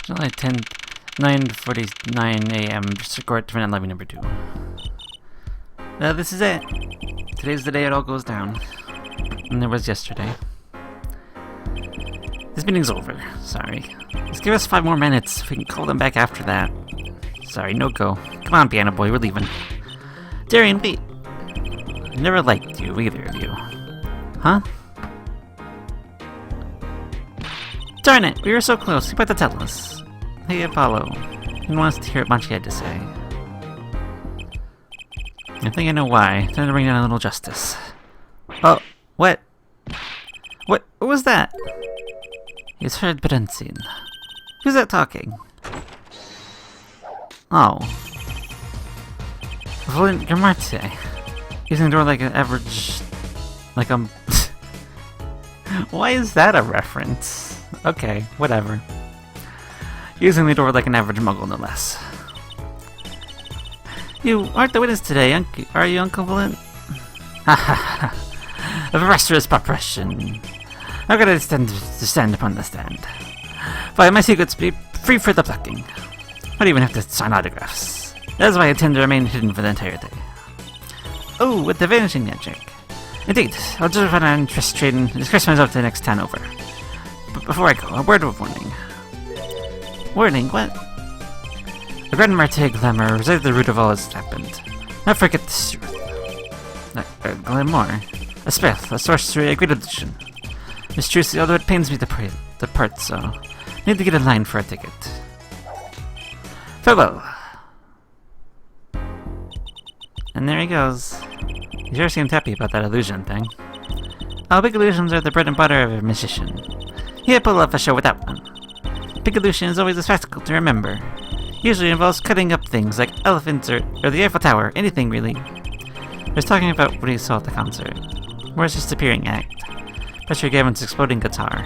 July 10th, 9:49 a.m. District Court, Defendant Levy number 2. Well, this is it. Today's the day it all goes down. And it was yesterday. This meeting's over. Sorry. Just give us 5 more minutes. We can call them back after that. Sorry, no go. Come on, piano boy, we're leaving. Darian, wait. I never liked you, either of you. Huh? Darn it, we were so close. You about to tell us. Hey, Apollo. He wants to hear what Machi had to say. I think I know why. Time to bring down a little justice. Oh, what? What was that? He's heard but unseen. Who's that talking? Oh. Volant Machi. Using the door like an average... Like Why is that a reference? Okay, whatever. Using the door like an average muggle, no less. You aren't the witness today, are you, Uncle Volant? Ha ha ha. A preposterous preparation. How could I stand upon the stand? Why, my secrets be free for the plucking. I don't even have to sign autographs. That is why I tend to remain hidden for the entire day. Oh, with the vanishing magic. Indeed, I'll just run an interest trade and disgrace myself to the next town over. But before I go, a word of warning. Warning? What? The Grand Marte glamour resides at the root of all that's happened. Not forget this truth. Glamour? A spell, a sorcery, a great illusion. Miss Trucy, although it pains me to part so, need to get in line for a ticket. Farewell! And there he goes. He sure seemed happy about that illusion thing. Oh, big illusions are the bread and butter of a magician. He can't pull off a show without one. Big illusion is always a spectacle to remember. Usually involves cutting up things like elephants or the Eiffel Tower, anything really. I was talking about what he saw at the concert. Where's his disappearing act? Pressure Gavin's exploding guitar.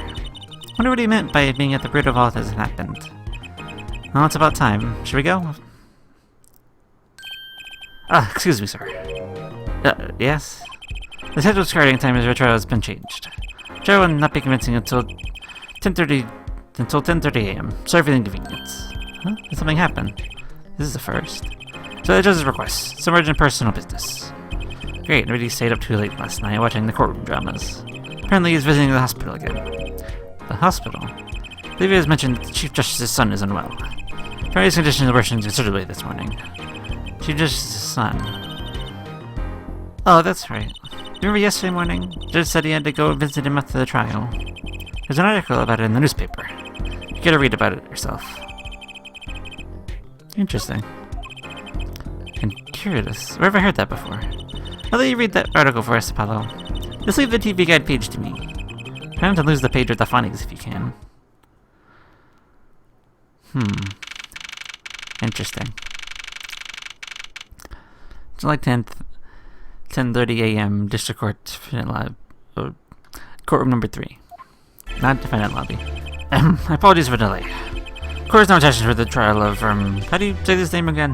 Wonder what he meant by being at the root of all that has happened. Well, it's about time. Should we go? Ah, excuse me, sir. Yes? The scheduled starting time of your trial has been changed. Trial will not be commencing until 10:30 a.m. Sorry for the inconvenience. Huh? Did something happen? This is the first. So the judge's request. Some urgent personal business. Great, nobody stayed up too late last night watching the courtroom dramas. Apparently he's visiting the hospital again. The hospital? I believe he has mentioned that the Chief Justice's son is unwell. Apparently his condition worsened considerably this morning. Chief Justice's son. Oh, that's right. Remember yesterday morning? The judge said he had to go visit him after the trial. There's an article about it in the newspaper. You gotta read about it yourself. Interesting. And curious. Where have I heard that before? I'll let you read that article for us, Apollo. Just leave the TV guide page to me. Try not to lose the page with the phonics if you can. Interesting. July 10th, 10:30 a.m. District Court, Courtroom number 3. Not defendant lobby. Apologies for the delay. Court is now attached for the trial of, how do you say this name again?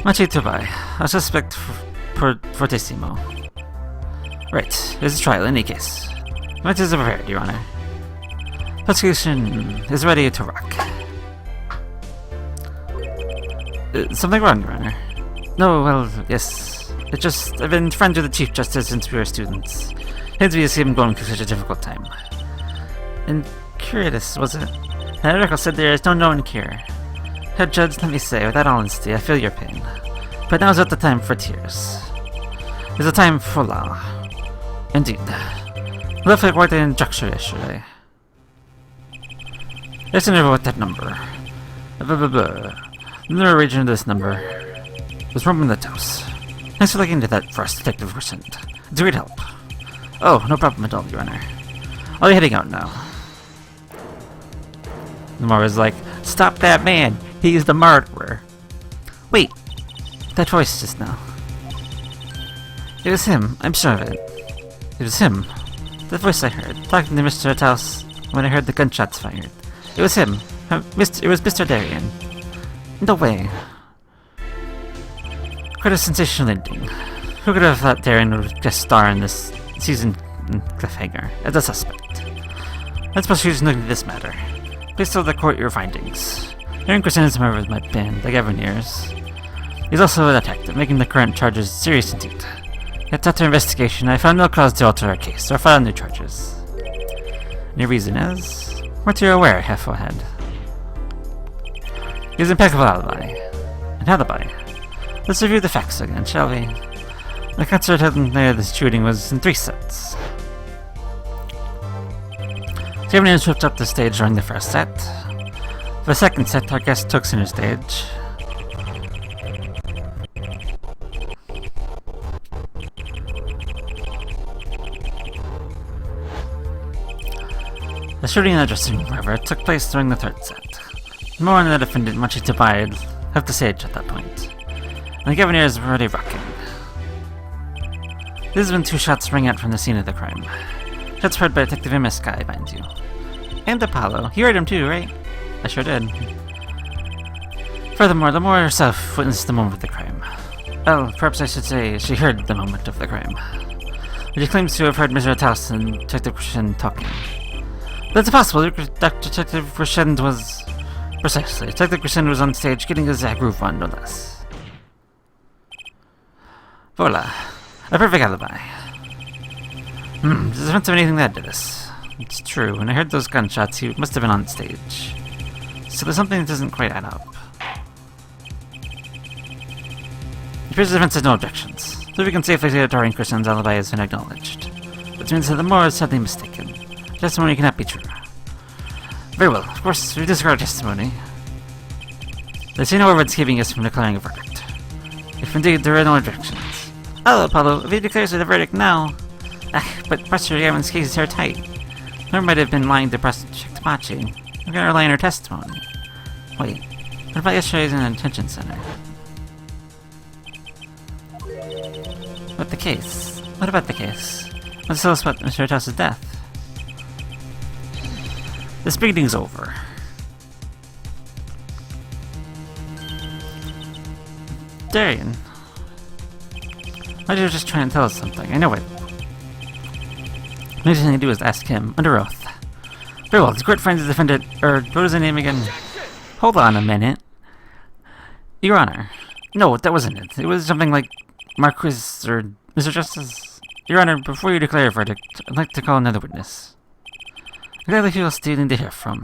Machi Tobai, a suspect fortissimo. Right, there's a trial in any case. Witnesses are prepared, Your Honor. Prosecution is ready to rock. Something wrong, Your Honor? No, well, yes. It's just, I've been friends with the Chief Justice since we were students. Hence we see him going through such a difficult time. And curious, was it? The article said there is no known cure. Head Judge, let me say, with that honesty, I feel your pain. But now is not the time for tears. It's a time for law. Indeed. Left like worked in Juxture yesterday. Let's never what that number. The mirror region of this number was Roman the house. Thanks for looking into that for us, Detective Worsend. It's a great help. Oh, no problem at all, Your Honor. I'll be heading out now. Lamora's like, stop that man! He's the murderer! Wait! That voice just now. It was him, I'm sure of it. It was him. That voice I heard, talking to Mr. House when I heard the gunshots fired. It was him. It was Mr. Darian. No way. Quite a sensational ending. Who could have thought Darian would guest star in this season cliffhanger as a suspect? Let's proceed looking into this matter. Please tell the court your findings. Aaron Christian is a member of my band, like everyone hears. He's also a detective, making the current charges serious indeed. Yet after investigation, I found no cause to alter our case or file new charges. And your reason is? What you're aware, half-forehead. He has an impeccable alibi. An alibi? Let's review the facts again, shall we? The concert held near the shooting was in 3 sets. 7 minutes whipped up the stage during the first set. For the second set, our guest took center stage. The shooting in the dressing room, however, took place during the third set. More and the defendant, Machi, left the stage at that point, and the Governors were already rocking. This is when 2 shots rang out from the scene of the crime. Shots heard by Detective MSK, mind you. And Apollo. You heard him too, right? I sure did. Furthermore, Lamiroir herself witnessed the moment of the crime. Well, perhaps I should say she heard the moment of the crime. But she claims to have heard Mr. Taus and Detective Crescend talking. That's impossible. Detective Crescend was... Precisely. Detective Crescend was on stage getting his groove on, no less. Voila. A perfect alibi. Does the defense have anything to add to this? It's true. When I heard those gunshots, he must have been on stage. So there's something that doesn't quite add up. It appears the defense has no objections. So we can safely say that Dorian Crescend's alibi has been acknowledged. Which means that the Moore is sadly mistaken. Testimony cannot be true. Very well. Of course, we disregard testimony. They say no evidence keeping us from declaring a verdict. If indeed there are no objections. Oh, Apollo, if he declares it a verdict now... but Professor Yaman's case is airtight. There might have been lying to Prosecutor Machi. We're gonna rely on her testimony. Wait, what about yesterday's in a detention center? What the case? What about the case? What's tell us about Mr. Taus's death? This meeting's over. Darian. Why did you just try and tell us something? I know it. The only thing to do is ask him, under oath. Very well, the court finds the defendant, what was the name again? Hold on a minute. Your Honor. No, that wasn't it. It was something like Marquis or Mr. Justice. Your Honor, before you declare a verdict, I'd like to call another witness. Exactly who else do you need to hear from?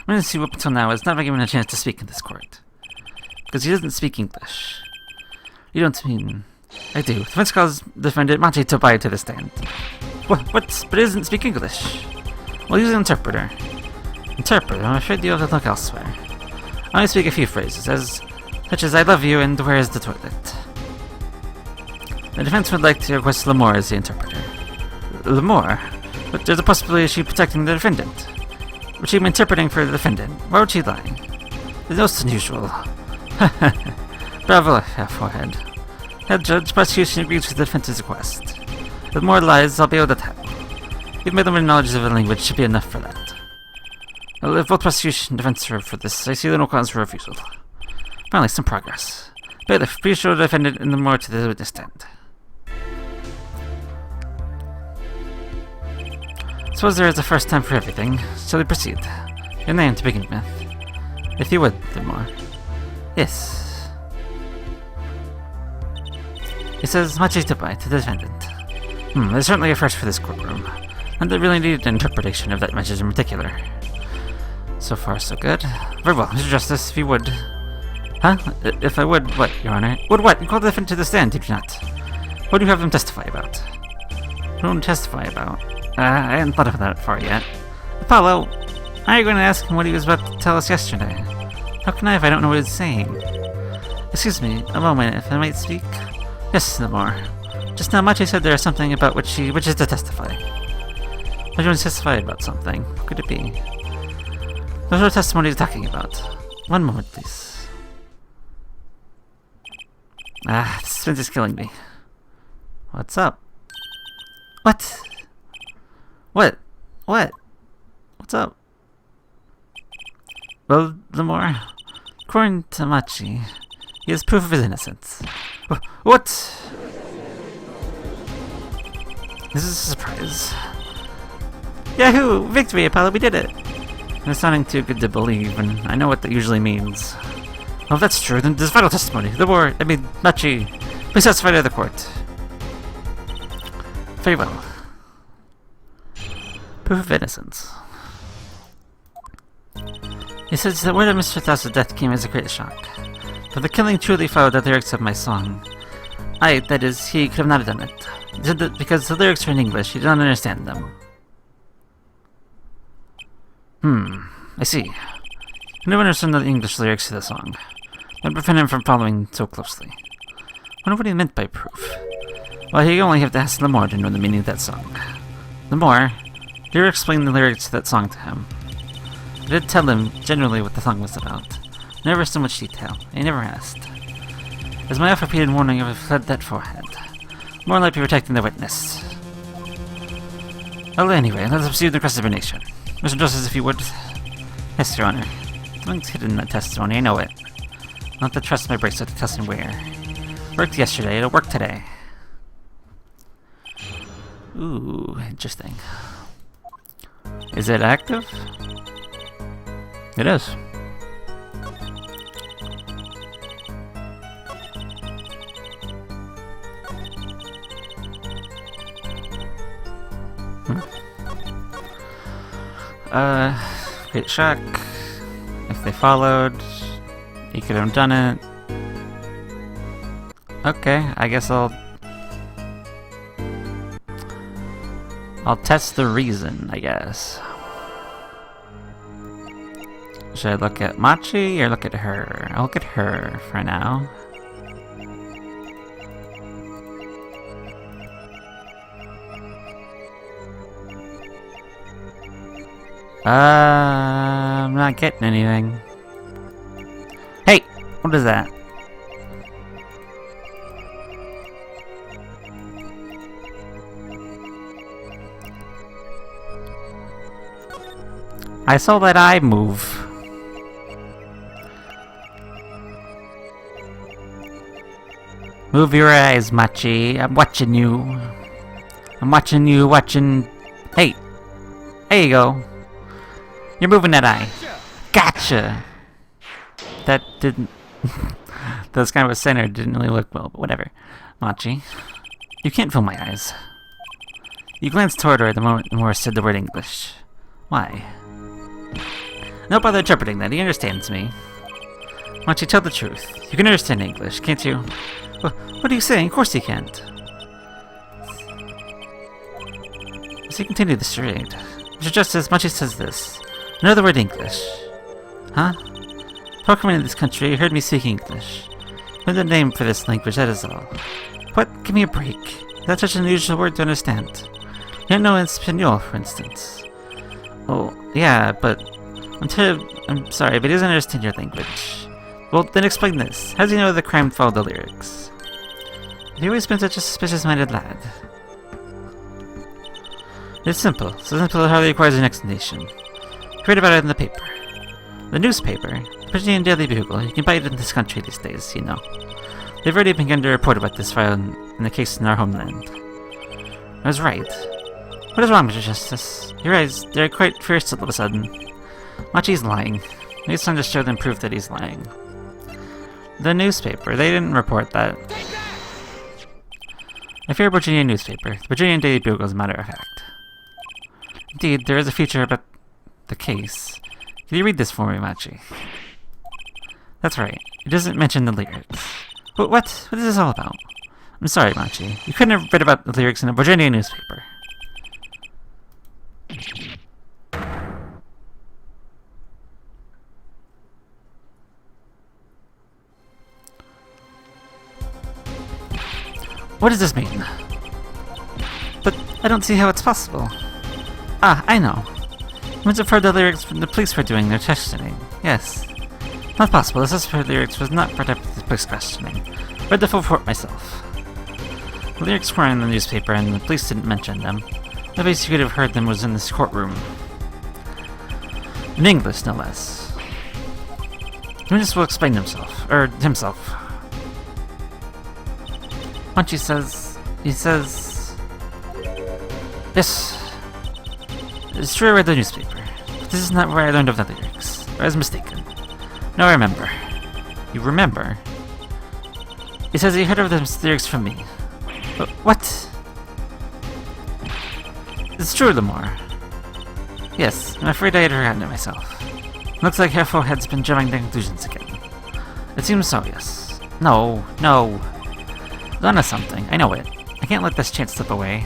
Witness who up until now has not been given a chance to speak in this court. Because he doesn't speak English. You don't mean... I do. The defense calls defendant Machi to abide to the stand. What? But he doesn't speak English. Well, use an interpreter. Interpreter? I'm afraid you have to look elsewhere. I only speak a few phrases, such as I love you and where is the toilet. The defense would like to request Lamiroir as the interpreter. Lamiroir? But there's a possibility of she protecting the defendant. Would she be interpreting for the defendant? Why would she lie? It's most unusual. Bravo, half-forehead. Head judge, prosecution agrees with the defense's request. With more lies, I'll be able to tell. You've made them knowledge of the language should be enough for that. Well, if both prosecution and defense are for this, I see no cause for refusal. Finally, some progress. Bailiff, please show the defendant and Lamiroir to the witness stand. Suppose there is a first time for everything. Shall we proceed? Your name to begin with. If you would, Lamiroir. Yes. It says Machi to the defendant. There's certainly a first for this courtroom. And they really needed an interpretation of that message in particular. So far, so good. Very well, Mr. Justice, if you would. Huh? If I would, what, Your Honor? Would what? You called the defendant to the stand, did you not? What do you have him testify about? What do you testify about? I hadn't thought of that far yet. Apollo, are you going to ask him what he was about to tell us yesterday? How can I if I don't know what he's saying? Excuse me, a moment, if I might speak. Yes, Lamiroir. Just now, Machi said there is something about which is to testify. Why do you want to testify about something? What could it be? What sort of testimony are you talking about? One moment, please. This suspense is killing me. What's up? What? What? What? What's up? Well, Lamiroir, according to Machi, he has proof of his innocence. What? This is a surprise. Yahoo! Victory, Apollo, we did it! They're sounding too good to believe, and I know what that usually means. Well, if that's true, then there's vital testimony. Machi, please testify to the court. Very well. Proof of innocence. He says that word of Mr. Thaus' death came as a great shock. But the killing truly followed the lyrics of my song. That is, he could have not done it. Because the lyrics are in English, he did not understand them. I see. I never understood the English lyrics to the song. That prevented him from following so closely. I wonder what he meant by proof. Well, he only have to ask Lamiroir to know the meaning of that song. Lamiroir, you explained the lyrics to that song to him. I did tell him generally what the song was about. Never so much detail. He never asked. As my oft-repeated warning, I have fled that forehead. More likely protecting the witness. Well, anyway, let's proceed with the cross-examination. Mr. Justice, if you would. Yes, Your Honor. Something's hidden in that testimony, I know it. I'll have to trust my bracelet to test and wear. Worked yesterday, it'll work today. Ooh, interesting. Is it active? It is. Great shock. If they followed, he could have done it. Okay, I guess I'll test the reason, I guess. Should I look at Machi or look at her? I'll look at her for now. I'm not getting anything. Hey! What is that? I saw that eye move. Move your eyes, Machi. I'm watching you. I'm watching you, watching... Hey! There you go. You're moving that eye. Gotcha! That didn't... that was kind of a center. Didn't really look well, but whatever. Machi. You can't feel my eyes. You glanced toward her the moment Morris said the word English. Why? No bother interpreting that. He understands me. Machi, tell the truth. You can understand English, can't you? What are you saying? Of course you can't. As you continue the charade, Mr. Justice, Machi says this. Know the word English. Huh? Before coming into this country, you heard me speak English. I know the name for this language, that is all. What? Give me a break. That's such an unusual word to understand. You don't know Espanol, for instance. Oh, yeah, but... I'm sorry, but he doesn't understand your language. Well, then explain this. How does he know the crime followed the lyrics? Have you always been such a suspicious-minded lad? It's simple. So simple it hardly requires an explanation. You read about it in the paper. The newspaper, the Virginian Daily Bugle, you can buy it in this country these days, you know. They've already begun to report about this file in the case in our homeland. I was right. What is wrong, Mr. Justice? Your eyes, they're quite fierce all of a sudden. Machi's lying. Maybe time to show them proof that he's lying. The newspaper, they didn't report that. I fear Virginia newspaper. The Virginian Daily Bugle, as a matter of fact. Indeed, there is a feature about the case. Can you read this for me, Machi? That's right. It doesn't mention the lyrics. But what? What is this all about? I'm sorry, Machi. You couldn't have read about the lyrics in a Virginia newspaper. What does this mean? But I don't see how it's possible. Ah, I know. You must have heard the lyrics from the police were doing their questioning. Yes. Not possible. This for lyrics was not brought up with the police questioning. Read the full report myself. The lyrics were in the newspaper and the police didn't mention them. The place you could have heard them was in this courtroom. In English, no less. The witness will explain himself. Machi says... He says... Yes. It's true I read the newspaper. This is not where I learned of the lyrics. I was mistaken. No, I remember. You remember? He says he heard of the lyrics from me. What? It's true, Lamiroir. Yes, I'm afraid I had forgotten it myself. Looks like Careful Head's been jumping to conclusions again. It seems so, yes. No. Done something. I know it. I can't let this chance slip away.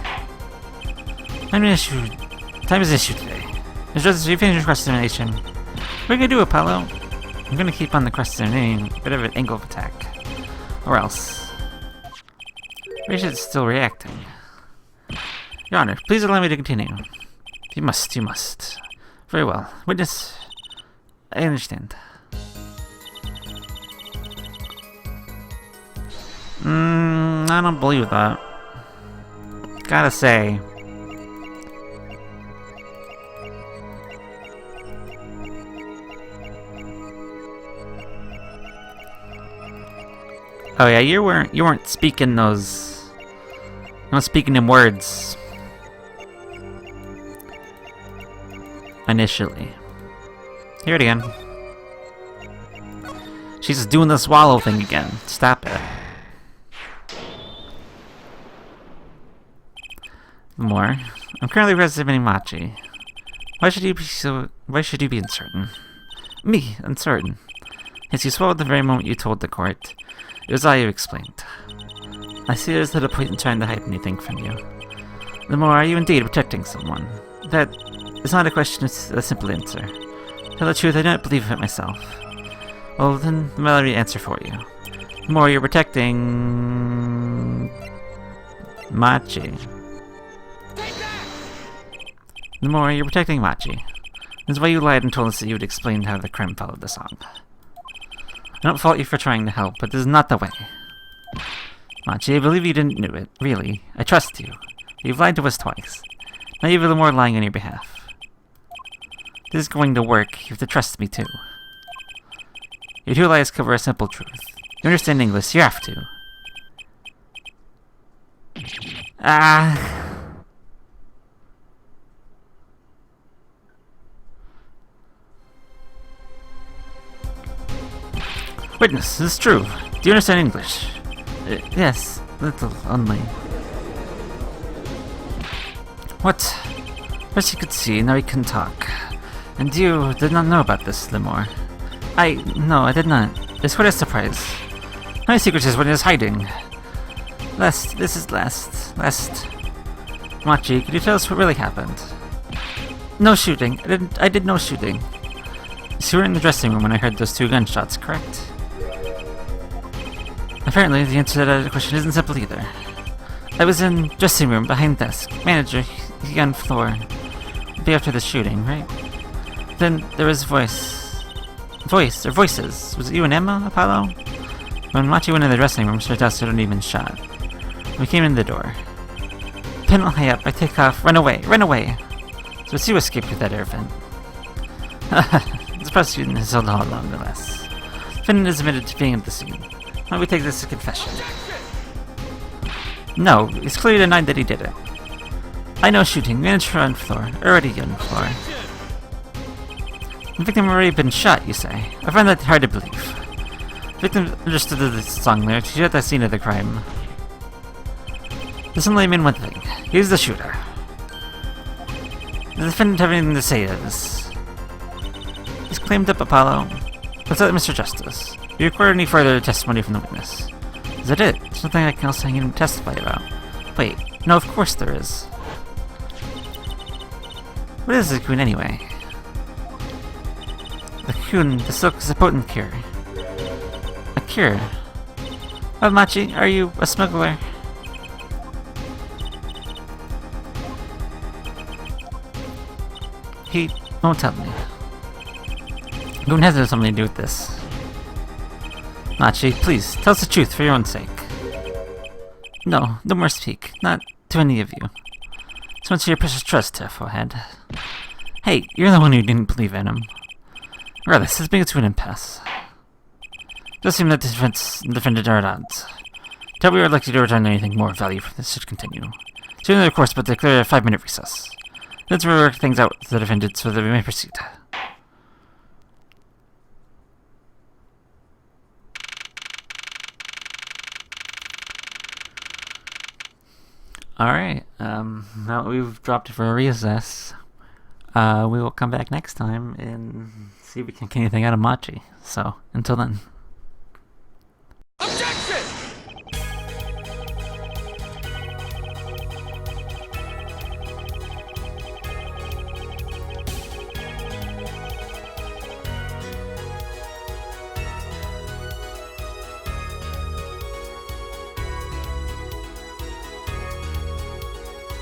Time is an issue today. It's just you finish your cross-examination. What are you gonna do, Apollo? I'm gonna keep on the cross-examining, bit of an angle of attack. Or else. Rachel's still reacting. Your Honor, please allow me to continue. You must. Very well. Witness. I understand. I don't believe that. Gotta say. Oh yeah, you weren't speaking those. You weren't speaking in words. Initially. Hear it again. She's just doing the swallow thing again. Stop it. More. I'm currently representing Machi. Why should you be uncertain? Me, uncertain. Yes, you swallowed the very moment you told the court. It was I who explained. I see there's little point in trying to hide anything from you. Lamiroir, are you indeed protecting someone? That is not a question, it's a simple answer. Tell the truth, I don't believe it myself. Well, then let me answer for you. Lamiroir, you're protecting Machi. Lamiroir, you're protecting Machi. That's why you lied and told us that you would explain how the crime followed the song. I don't fault you for trying to help, but this is not the way. Machi, I believe you didn't know it. Really. I trust you. You've lied to us twice. Now you have Lamiroir lying on your behalf. This is going to work. You have to trust me too. Your two lies cover a simple truth. You understand English, you have to. Witness, this is true. Do you understand English? Yes, little only. What? First you could see, now you can talk. And you did not know about this, Lamiroir. No, I did not. It's quite a surprise. My secret is what it is hiding. This is last. Machi, could you tell us what really happened? No shooting. I did no shooting. So you were in the dressing room when I heard those two gunshots, correct? Apparently, the answer to that question isn't simple either. I was in dressing room, behind desk. Manager, he on floor. Day after the shooting, right? Then there was voices. Was it you and Emma, Apollo? When Machi went in the dressing room, she was not even shot. We came in the door. Pin high up, I take off, run away! So it's you escaped with that air vent. This prosecution has held all along, nonetheless. Finn is admitted to being at the scene. Why don't we take this as a confession? No, he's clearly denied that he did it. I know shooting, manager on floor, already on floor. The victim already been shot, you say? I find that hard to believe. The victim understood the song lyrics, she at the scene of the crime. This only mean one thing. He's the shooter. The defendant have anything to say to this? He's claimed up, Apollo. What's that, Mr. Justice? Do you require any further testimony from the witness? Is that it? Something I can also hang him to testify about. Wait, no, of course there is. What is the Coon anyway? The Coon, the silk is a potent cure. A cure? Oh, Machi, are you a smuggler? He won't tell me. Coon has something to do with this. Machi, please, tell us the truth for your own sake. No more speak. Not to any of you. So much for your precious trust, Forehead. Hey, you're the one who didn't believe in him. Regardless, this brings us to an impasse. It does seem that the defendant are at odds. Tell we are likely to return anything more value from this should continue. So in the course, but declare a 5-minute recess. Let's work things out with the defendant so that we may proceed. Alright, now that we've dropped it for a reassess, we will come back next time and see if we can get anything out of Machi. So, until then.